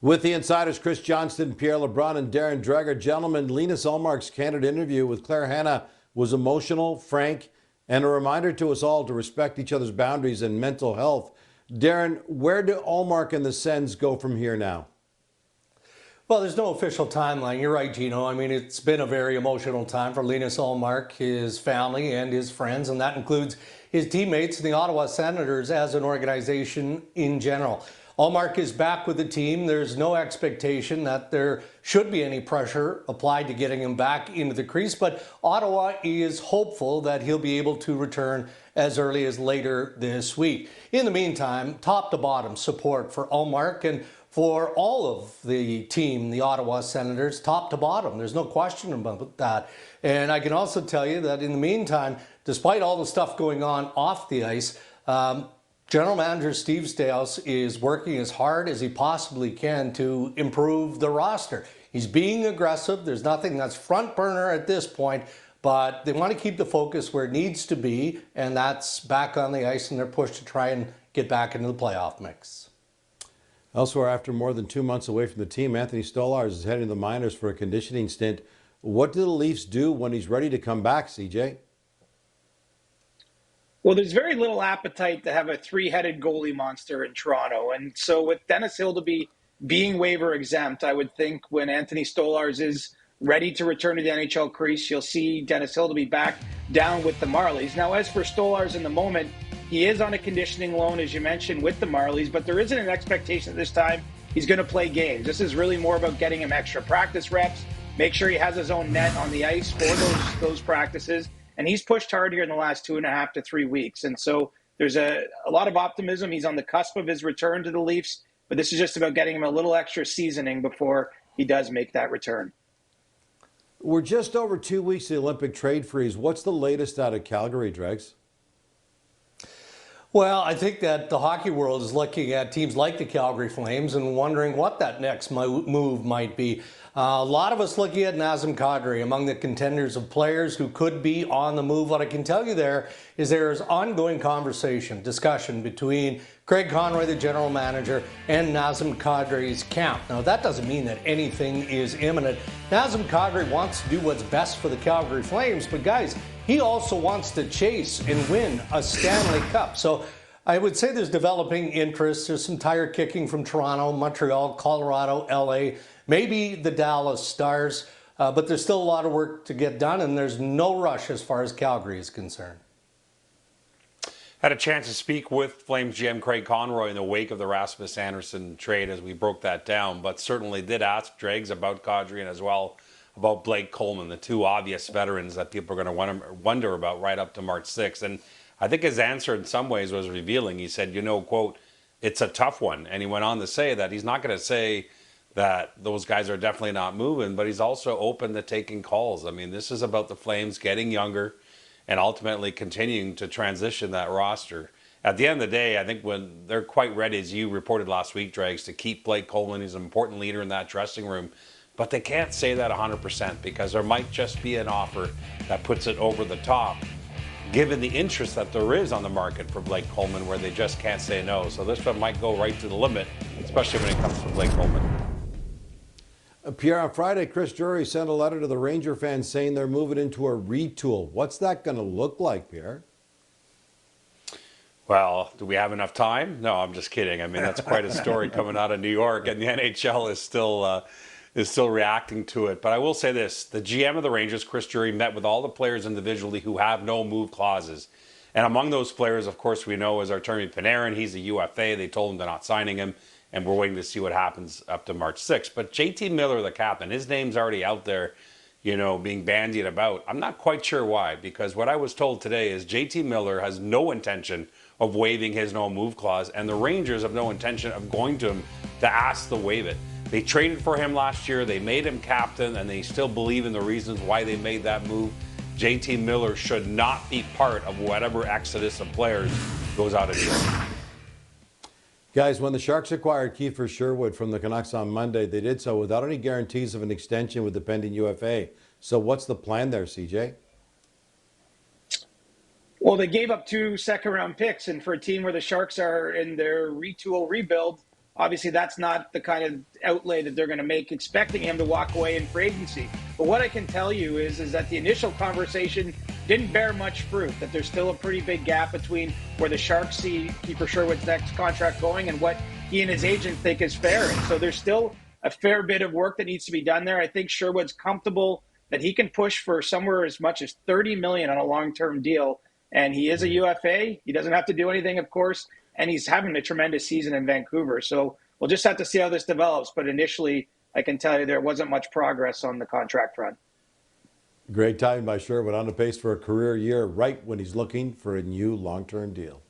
With the insiders, Chris Johnston, Pierre, Lebrun, and Darren Dreyer. Gentlemen, Linus Ulmark's candid interview with Claire Hanna was emotional, frank, and a reminder to us all to respect each other's boundaries and mental health. Darren, where do Ulmark and the Sens go from here now? Well, there's no official timeline. You're right, Gino. I mean, it's been a very emotional time for Linus Ulmark, his family, and his friends, and that includes his teammates and the Ottawa Senators as an organization in general. Ulmark is back with the team. There's no expectation that there should be any pressure applied to getting him back into the crease, but Ottawa is hopeful that he'll be able to return as early as later this week. In the meantime, top to bottom support for Ulmark and for all of the team, the Ottawa Senators, top to bottom. There's no question about that. And I can also tell you that in the meantime, despite all the stuff going on off the ice, General Manager Steve Staios is working as hard as he possibly can to improve the roster. He's being aggressive. There's nothing that's front burner at this point, but they want to keep the focus where it needs to be, and that's back on the ice, and they're pushed to try and get back into the playoff mix. Elsewhere, after more than 2 months away from the team, Anthony Stolarz is heading to the minors for a conditioning stint. What do the Leafs do when he's ready to come back, CJ? Well, there's very little appetite to have a three-headed goalie monster in Toronto. And so with Dennis Hildeby being waiver exempt, I would think when Anthony Stolarz is ready to return to the NHL crease, you'll see Dennis Hildeby back down with the Marlies. Now, as for Stolarz in the moment, he is on a conditioning loan, as you mentioned, with the Marlies, but there isn't an expectation at this time he's going to play games. This is really more about getting him extra practice reps, make sure he has his own net on the ice for those practices. And he's pushed hard here in the last 2.5 to 3 weeks. And so there's a lot of optimism. He's on the cusp of his return to the Leafs, but this is just about getting him a little extra seasoning before he does make that return. We're just over 2 weeks of the Olympic trade freeze. What's the latest out of Calgary, Dregs? Well, I think that the hockey world is looking at teams like the Calgary Flames and wondering what that next move might be. A lot of us looking at Nazem Kadri among the contenders of players who could be on the move. What I can tell you there is ongoing discussion between Craig Conroy, the general manager, and Nazem Kadri's camp. Now, that doesn't mean that anything is imminent. Nazem Kadri wants to do what's best for the Calgary Flames, but guys, he also wants to chase and win a Stanley Cup. So I would say there's developing interest. There's some tire kicking from Toronto, Montreal, Colorado, LA, maybe the Dallas Stars, but there's still a lot of work to get done, and there's no rush as far as Calgary is concerned. Had a chance to speak with Flames GM Craig Conroy in the wake of the Rasmus Andersson trade as we broke that down, but certainly did ask Dregs about Kadri and as well about Blake Coleman, the two obvious veterans that people are going to wonder about right up to March 6th. And I think his answer in some ways was revealing. He said, quote, it's a tough one. And he went on to say that he's not going to say that those guys are definitely not moving, but he's also open to taking calls. I mean, this is about the Flames getting younger and ultimately continuing to transition that roster. At the end of the day, I think when they're quite ready, as you reported last week, Dregs, to keep Blake Coleman. He's an important leader in that dressing room. But they can't say that 100% because there might just be an offer that puts it over the top, given the interest that there is on the market for Blake Coleman, where they just can't say no. So this one might go right to the limit, especially when it comes to Blake Coleman. Pierre, on Friday, Chris Drury sent a letter to the Ranger fans saying they're moving into a retool. What's that going to look like, Pierre? Well, do we have enough time? No, I'm just kidding. I mean, that's quite a story coming out of New York, and the NHL is still reacting to it. But I will say this, the GM of the Rangers, Chris Drury, met with all the players individually who have no move clauses. And among those players, of course, we know is Artemi Panarin. He's a UFA. They told him they're not signing him, and we're waiting to see what happens up to March 6th. But JT Miller, the captain, his name's already out there, being bandied about. I'm not quite sure why, because what I was told today is JT Miller has no intention of waiving his no move clause, and the Rangers have no intention of going to him to ask to waive it. They traded for him last year, they made him captain, and they still believe in the reasons why they made that move. JT Miller should not be part of whatever exodus of players goes out of here. Guys, when the Sharks acquired Kiefer Sherwood from the Canucks on Monday, they did so without any guarantees of an extension with the pending UFA. So what's the plan there, CJ? Well, they gave up 2 second-round picks, and for a team where the Sharks are in their retool rebuild, obviously that's not the kind of outlay that they're going to make, expecting him to walk away in free agency. But what I can tell you is that the initial conversation didn't bear much fruit, that there's still a pretty big gap between where the Sharks see Keeper Sherwood's next contract going and what he and his agent think is fair. And so there's still a fair bit of work that needs to be done there. I think Sherwood's comfortable that he can push for somewhere as much as $30 million on a long-term deal. And he is a UFA. He doesn't have to do anything, of course, and he's having a tremendous season in Vancouver. So we'll just have to see how this develops. But initially, I can tell you there wasn't much progress on the contract front. Great timing by Sherwood, on the pace for a career year right when he's looking for a new long-term deal.